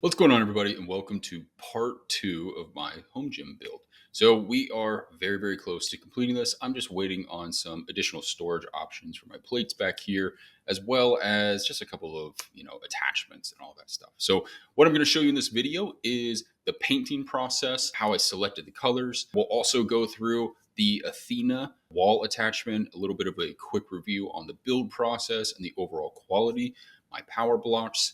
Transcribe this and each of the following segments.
What's going on, everybody, and welcome to part two of my home gym build. So we are very, very close to completing this. I'm just waiting on some additional storage options for my plates back here, as well as just a couple of, attachments and all that stuff. So what I'm going to show you in this video is the painting process, how I selected the colors. We'll also go through the Athena wall attachment, a little bit of a quick review on the build process and the overall quality, my power blocks,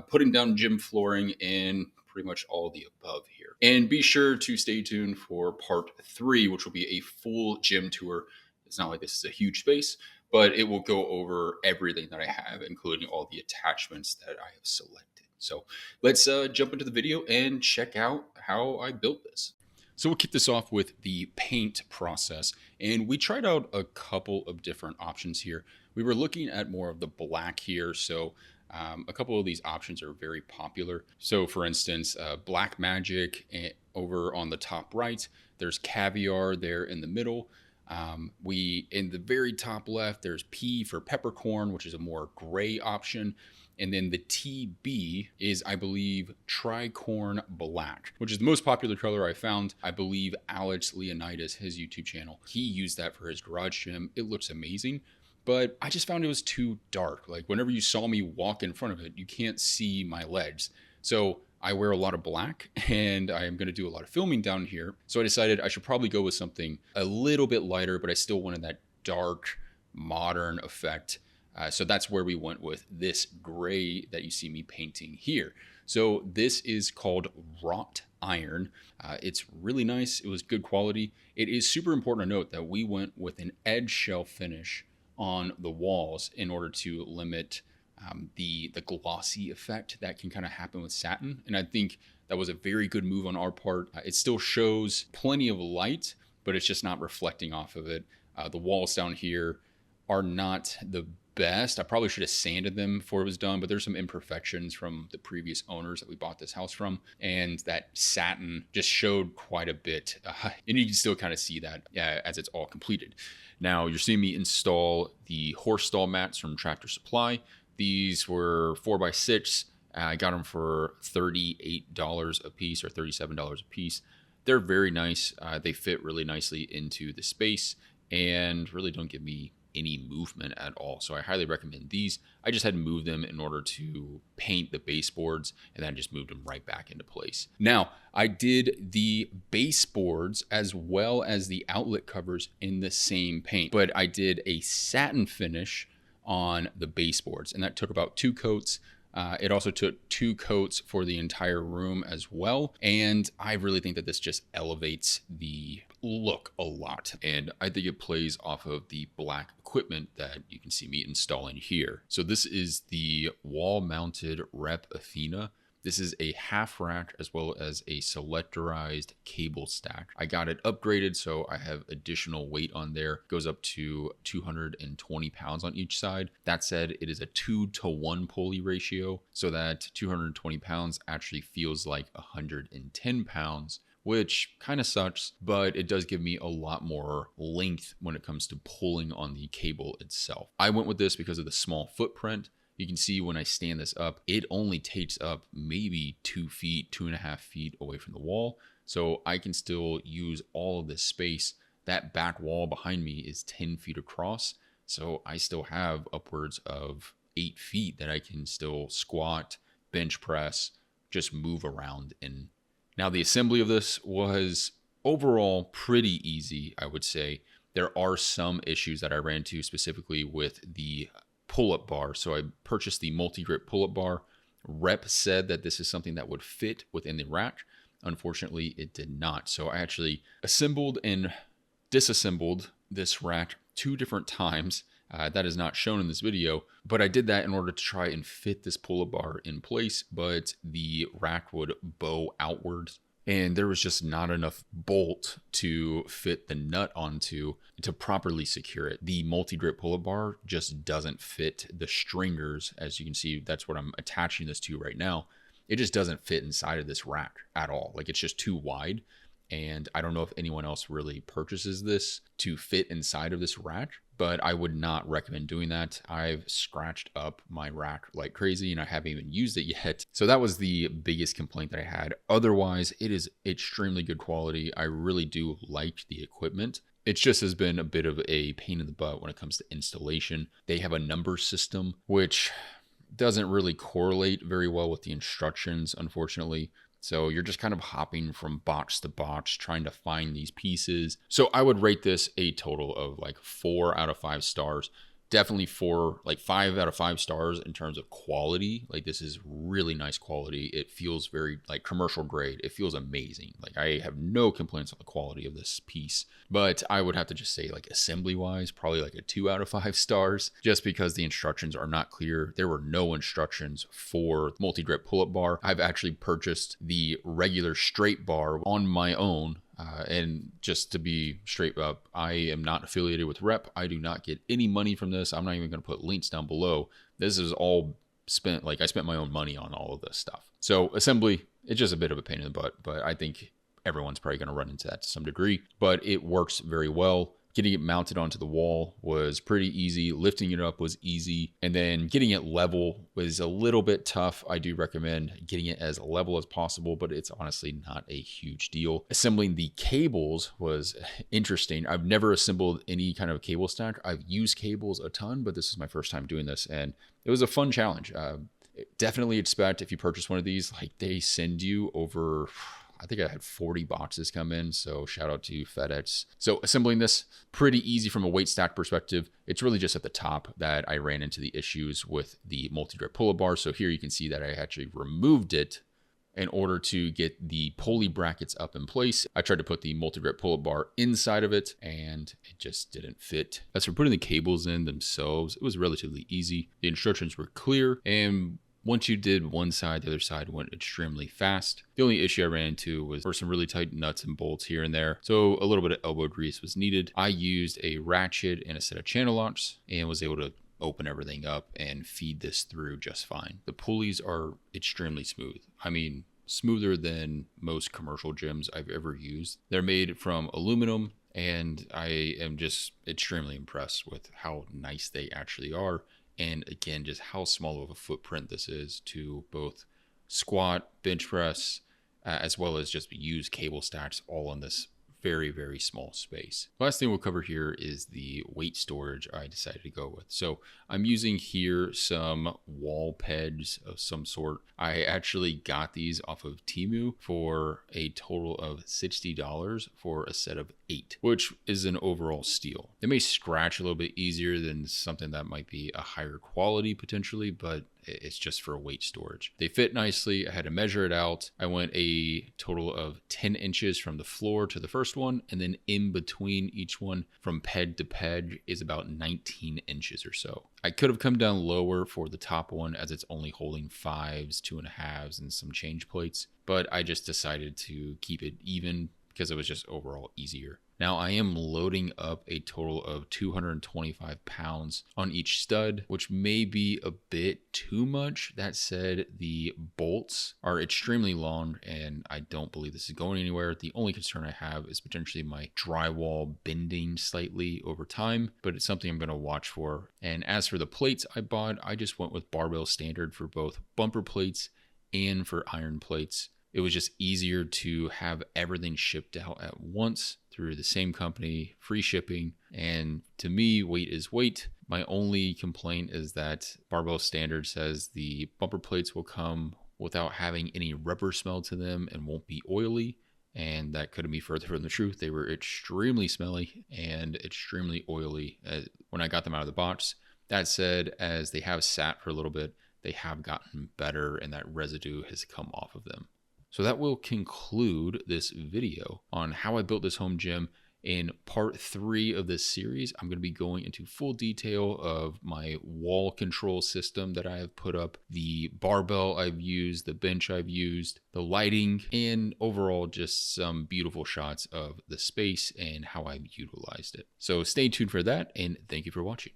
putting down gym flooring, and pretty much all the above here. And be sure to stay tuned for part three, which will be a full gym tour. It's not like this is a huge space, but it will go over everything that I have, including all the attachments that I have selected. So let's jump into the video and check out how I built this. So we'll kick this off with the paint process. And we tried out a couple of different options here. We were looking at more of the black here. So a couple of these options are very popular. So for instance, Black Magic over on the top right, there's Caviar there in the middle. In the very top left, there's P for Peppercorn, which is a more gray option. And then the TB is, I believe, Tricorn Black, which is the most popular color I found. I believe Alex Leonidas, his YouTube channel, he used that for his garage gym. It looks amazing, but I just found it was too dark. Like whenever you saw me walk in front of it, you can't see my legs. So I wear a lot of black and I am going to do a lot of filming down here. So I decided I should probably go with something a little bit lighter, but I still wanted that dark, modern effect. So that's where we went with this gray that you see me painting here. So this is called wrought iron. It's really nice. It was good quality. It is super important to note that we went with an edge shell finish on the walls in order to limit the glossy effect that can kind of happen with satin. And I think that was a very good move on our part. It still shows plenty of light, but it's just not reflecting off of it. The walls down here are not the best. I probably should have sanded them before it was done, but there's some imperfections from the previous owners that we bought this house from, and that satin just showed quite a bit, and you can still kind of see that as it's all completed. Now you're seeing me install the horse stall mats from Tractor Supply. These were 4x6. I got them for $38 a piece or $37 a piece. They're very nice. They fit really nicely into the space and really don't give me any movement at all. So I highly recommend these. I just had to move them in order to paint the baseboards, and then I just moved them right back into place. Now, I did the baseboards as well as the outlet covers in the same paint, but I did a satin finish on the baseboards, and that took about 2 coats. It also took 2 coats for the entire room as well. And I really think that this just elevates the look a lot. And I think it plays off of the black equipment that you can see me installing here. So this is the wall mounted Rep Athena. This is a half rack as well as a selectorized cable stack. I got it upgraded, so I have additional weight on there. It goes up to 220 pounds on each side. That said, it is a 2-to-1 pulley ratio, so that 220 pounds actually feels like 110 pounds, which kind of sucks, but it does give me a lot more length when it comes to pulling on the cable itself. I went with this because of the small footprint. You can see when I stand this up, it only takes up maybe 2 feet, 2.5 feet away from the wall. So I can still use all of this space. That back wall behind me is 10 feet across. So I still have upwards of 8 feet that I can still squat, bench press, just move around in. Now the assembly of this was overall pretty easy, I would say. There are some issues that I ran into specifically with the pull-up bar. So I purchased the multi-grip pull-up bar. Rep said that this is something that would fit within the rack. Unfortunately, it did not. So I actually assembled and disassembled this rack 2 different times. That is not shown in this video, but I did that in order to try and fit this pull-up bar in place, but the rack would bow outwards, and there was just not enough bolt to fit the nut onto to properly secure it. The multi-grip pull-up bar just doesn't fit the stringers. As you can see, that's what I'm attaching this to right now. It just doesn't fit inside of this rack at all. Like, it's just too wide. And I don't know if anyone else really purchases this to fit inside of this rack, but I would not recommend doing that. I've scratched up my rack like crazy and I haven't even used it yet. So that was the biggest complaint that I had. Otherwise, it is extremely good quality. I really do like the equipment. It just has been a bit of a pain in the butt when it comes to installation. They have a number system, which doesn't really correlate very well with the instructions, unfortunately. So you're just kind of hopping from box to box, trying to find these pieces. So I would rate this a total of like 4 out of 5 stars. Definitely like 5 out of 5 stars in terms of quality. Like this is really nice quality. It feels very like commercial grade. It feels amazing. Like I have no complaints on the quality of this piece, but I would have to just say like assembly wise, probably like a 2 out of 5 stars just because the instructions are not clear. There were no instructions for multi-grip pull-up bar. I've actually purchased the regular straight bar on my own. And just to be straight up, I am not affiliated with Rep. I do not get any money from this. I'm not even going to put links down below. This is all spent, like I spent my own money on all of this stuff. So assembly, it's just a bit of a pain in the butt, but I think everyone's probably going to run into that to some degree, but it works very well. Getting it mounted onto the wall was pretty easy. Lifting it up was easy. And then getting it level was a little bit tough. I do recommend getting it as level as possible, but it's honestly not a huge deal. Assembling the cables was interesting. I've never assembled any kind of cable stack. I've used cables a ton, but this is my first time doing this. And it was a fun challenge. Definitely expect if you purchase one of these, like they send you over, I think I had 40 boxes come in, so shout out to FedEx. So assembling this, pretty easy from a weight stack perspective. It's really just at the top that I ran into the issues with the multi-grip pull-up bar. So here you can see that I actually removed it in order to get the pulley brackets up in place. I tried to put the multi-grip pull-up bar inside of it and it just didn't fit. As for putting the cables in themselves, it was relatively easy. The instructions were clear, and once you did one side, the other side went extremely fast. The only issue I ran into was some really tight nuts and bolts here and there. So a little bit of elbow grease was needed. I used a ratchet and a set of channel locks and was able to open everything up and feed this through just fine. The pulleys are extremely smooth. I mean, smoother than most commercial gyms I've ever used. They're made from aluminum, and I am just extremely impressed with how nice they actually are. And again, just how small of a footprint this is to both squat, bench press, as well as just use cable stacks all in this very, very small space. Last thing we'll cover here is the weight storage I decided to go with. So I'm using here some wall pegs of some sort. I actually got these off of Temu for a total of $60 for a set of 8, which is an overall steal. They may scratch a little bit easier than something that might be a higher quality potentially, but it's just for weight storage. They fit nicely. I had to measure it out. I went a total of 10 inches from the floor to the first one, and then in between each one from peg to peg is about 19 inches or so. I could have come down lower for the top one as it's only holding 5s, 2.5s, and some change plates, but I just decided to keep it even because it was just overall easier. Now I am loading up a total of 225 pounds on each stud, which may be a bit too much. That said, the bolts are extremely long and I don't believe this is going anywhere. The only concern I have is potentially my drywall bending slightly over time, but it's something I'm going to watch for. And as for the plates I bought, I just went with barbell standard for both bumper plates and for iron plates. It was just easier to have everything shipped out at once through the same company, free shipping. And to me, weight is weight. My only complaint is that Barbell Standard says the bumper plates will come without having any rubber smell to them and won't be oily. And that couldn't be further from the truth. They were extremely smelly and extremely oily when I got them out of the box. That said, as they have sat for a little bit, they have gotten better and that residue has come off of them. So that will conclude this video on how I built this home gym. In part 3 of this series, I'm going to be going into full detail of my wall control system that I have put up, the barbell I've used, the bench I've used, the lighting, and overall just some beautiful shots of the space and how I've utilized it. So stay tuned for that, and thank you for watching.